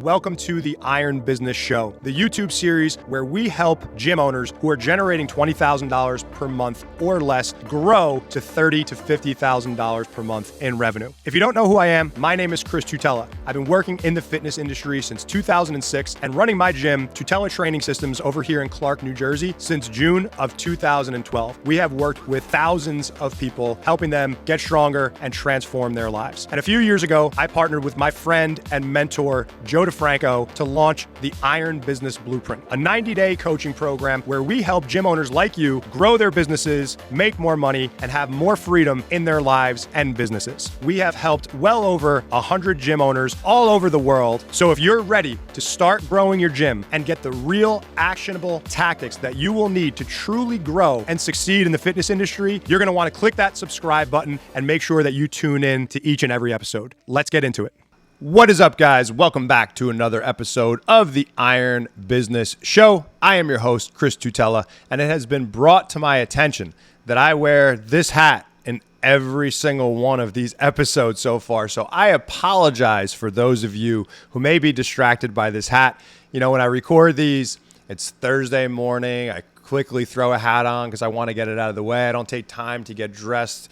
Welcome to the Iron Business Show, the YouTube series where we help gym owners who are generating $20,000 per month or less grow to $30,000 to $50,000 per month in revenue. If you don't know who I am, my name is Chris Tutela. I've been working in the fitness industry since 2006 and running my gym, Tutela Training Systems, over here in Clark, New Jersey since June of 2012. We have worked with thousands of people, helping them get stronger and transform their lives. And a few years ago, I partnered with my friend and mentor, Joe Franco, to launch the Iron Business Blueprint, a 90-day coaching program where we help gym owners like you grow their businesses, make more money, and have more freedom in their lives and businesses. We have helped well over 100 gym owners all over the world. So if you're ready to start growing your gym and get the real actionable tactics that you will need to truly grow and succeed in the fitness industry, you're going to want to click that subscribe button and make sure that you tune in to each and every episode. Let's get into it. What is up, guys? Welcome back to another episode of the Iron Business Show. I am your host, Chris Tutela, and it has been brought to my attention that I wear this hat in every single one of these episodes so far. So I apologize for those of you who may be distracted by this hat. You know, when I record these, it's Thursday morning. I quickly throw a hat on because I want to get it out of the way. I don't take time to get dressed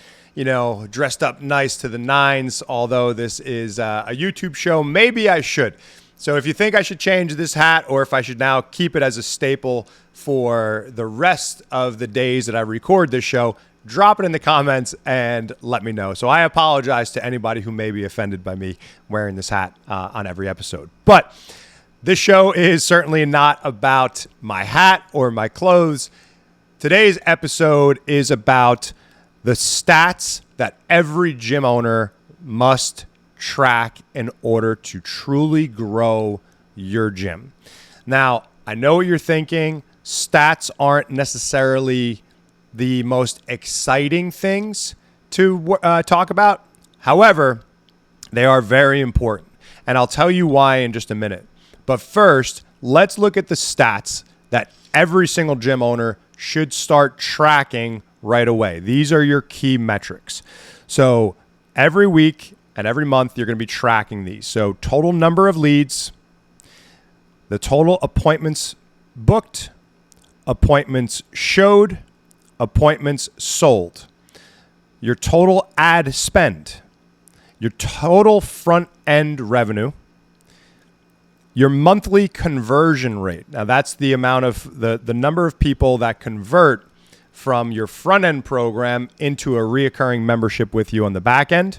up nice to the nines, although this is a YouTube show. Maybe I should. So if you think I should change this hat or if I should now keep it as a staple for the rest of the days that I record this show, drop it in the comments and let me know. So I apologize to anybody who may be offended by me wearing this hat on every episode. But this show is certainly not about my hat or my clothes. Today's episode is about the stats that every gym owner must track in order to truly grow your gym. Now, I know what you're thinking. Stats aren't necessarily the most exciting things to talk about. However, they are very important. And I'll tell you why in just a minute. But first, let's look at the stats that every single gym owner should start tracking right away. These are your key metrics. So every week and every month, you're going to be tracking these. So total number of leads, the total appointments booked, appointments showed, appointments sold, your total ad spend, your total front end revenue, your monthly conversion rate. Now that's the amount of the number of people that convert from your front end program into a reoccurring membership with you on the back end,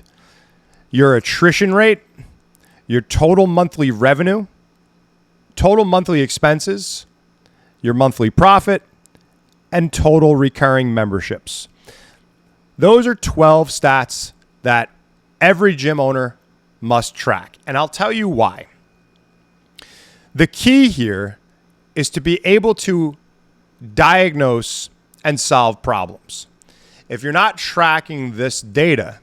your attrition rate, your total monthly revenue, total monthly expenses, your monthly profit, and total recurring memberships. Those are 12 stats that every gym owner must track. And I'll tell you why. The key here is to be able to diagnose and solve problems. If you're not tracking this data,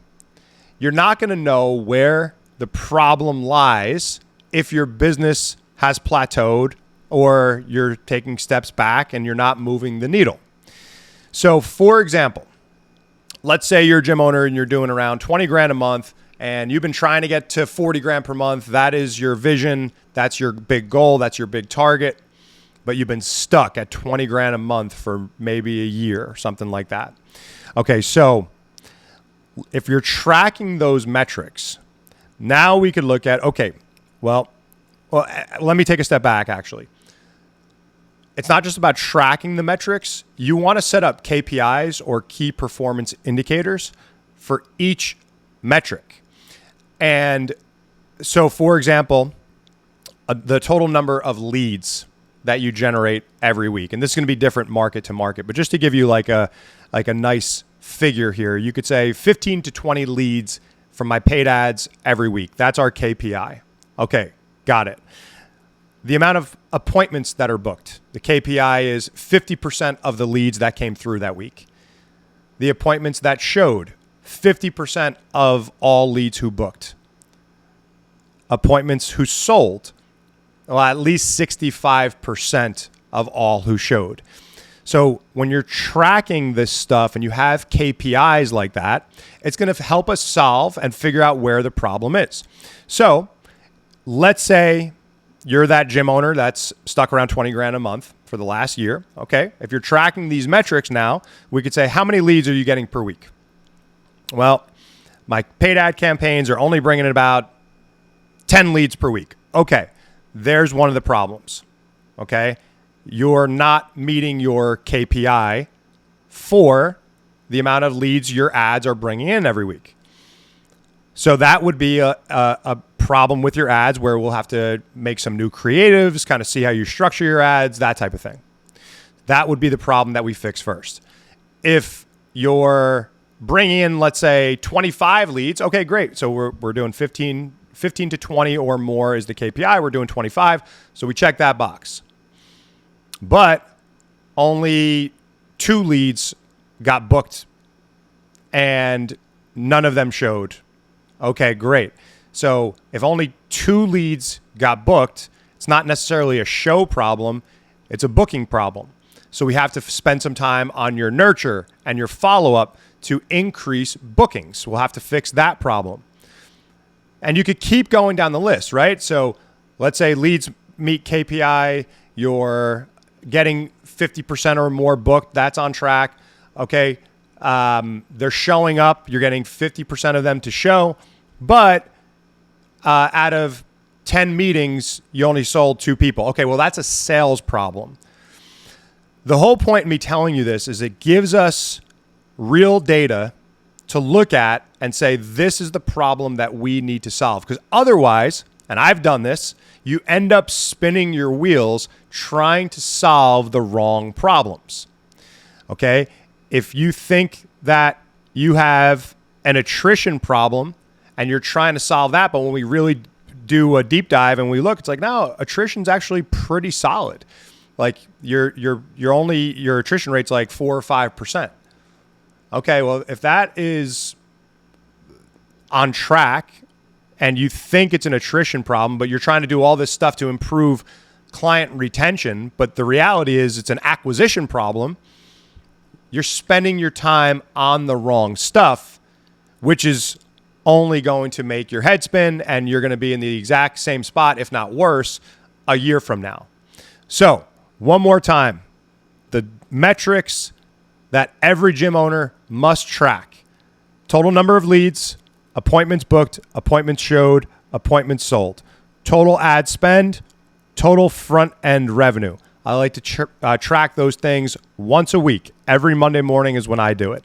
you're not going to know where the problem lies if your business has plateaued or you're taking steps back and you're not moving the needle. So for example, let's say you're a gym owner and you're doing around 20 grand a month and you've been trying to get to 40 grand per month. That is your vision. That's your big goal. That's your big target. But you've been stuck at 20 grand a month for maybe a year or something like that. Okay, so if you're tracking those metrics, now we could look at, well, let me take a step back actually. It's not just about tracking the metrics. You want to set up KPIs or key performance indicators for each metric. And so for example, the total number of leads that you generate every week. And this is going to be different market to market, but just to give you like a nice figure here, you could say 15 to 20 leads from my paid ads every week. That's our KPI. Okay, got it. The amount of appointments that are booked. The KPI is 50% of the leads that came through that week. The appointments that showed, 50% of all leads who booked. Appointments who sold, well, at least 65% of all who showed. So when you're tracking this stuff and you have KPIs like that, it's going to help us solve and figure out where the problem is. So let's say you're that gym owner that's stuck around 20 grand a month for the last year. Okay. If you're tracking these metrics now, we could say, how many leads are you getting per week? Well, my paid ad campaigns are only bringing in about 10 leads per week. Okay. There's one of the problems. Okay. You're not meeting your KPI for the amount of leads your ads are bringing in every week. So that would be a problem with your ads, where we'll have to make some new creatives, kind of see how you structure your ads, that type of thing. That would be the problem that we fix first. If you're bringing in, let's say, 25 leads, okay, great. So we're doing 15 to 20 or more is the KPI. We're doing 25. So we check that box. But only 2 leads got booked and none of them showed. Okay, great. So if only 2 leads got booked, it's not necessarily a show problem, it's a booking problem. So we have to spend some time on your nurture and your follow-up to increase bookings. We'll have to fix that problem. And you could keep going down the list, right? So let's say leads meet KPI, you're getting 50% or more booked, that's on track. Okay, they're showing up, you're getting 50% of them to show, but out of 10 meetings, you only sold 2 people. Okay, well, that's a sales problem. The whole point in me telling you this is it gives us real data to look at and say, this is the problem that we need to solve. Because otherwise, and I've done this, you end up spinning your wheels trying to solve the wrong problems. Okay? If you think that you have an attrition problem and you're trying to solve that, but when we really do a deep dive and we look, it's like, no, attrition's actually pretty solid. Like your attrition rate's like 4 or 5%. Okay, well, if that is on track and you think it's an attrition problem, but you're trying to do all this stuff to improve client retention, but the reality is it's an acquisition problem, you're spending your time on the wrong stuff, which is only going to make your head spin, and you're going to be in the exact same spot, if not worse, a year from now. So, one more time, the metrics that every gym owner must track: total number of leads, appointments booked, appointments showed, appointments sold, total ad spend, total front end revenue. I like to track those things once a week. Every Monday morning is when I do it.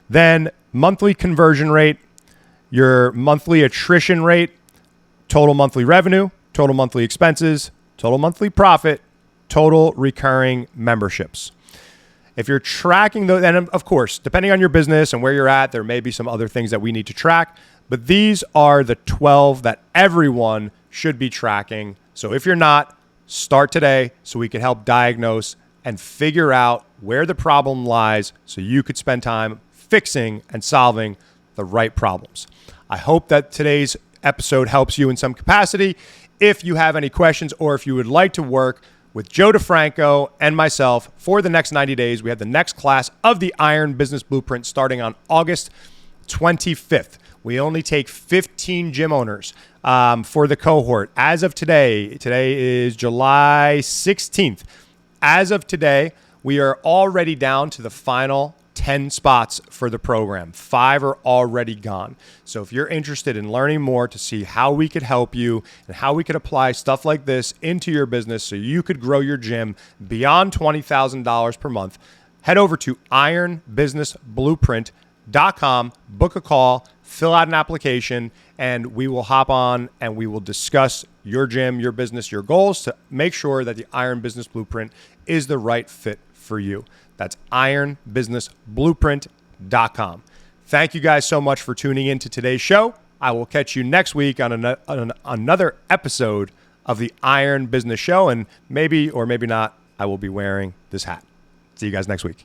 Then monthly conversion rate, your monthly attrition rate, total monthly revenue, total monthly expenses, total monthly profit, total recurring memberships. If you're tracking those, and of course, depending on your business and where you're at, there may be some other things that we need to track, but these are the 12 that everyone should be tracking. So if you're not, start today so we can help diagnose and figure out where the problem lies so you could spend time fixing and solving the right problems. I hope that today's episode helps you in some capacity. If you have any questions or if you would like to work with Joe DeFranco and myself for the next 90 days, we have the next class of the Iron Business Blueprint starting on August 25th. We only take 15 gym owners for the cohort. As of today is July 16th. As of today, we are already down to the final 10 spots for the program. 5 are already gone. So if you're interested in learning more to see how we could help you and how we could apply stuff like this into your business so you could grow your gym beyond $20,000 per month, head over to ironbusinessblueprint.com, book a call, fill out an application, and we will hop on and we will discuss your gym, your business, your goals to make sure that the Iron Business Blueprint is the right fit for you. That's ironbusinessblueprint.com. Thank you guys so much for tuning in to today's show. I will catch you next week on another episode of the Iron Business Show, and maybe or maybe not, I will be wearing this hat. See you guys next week.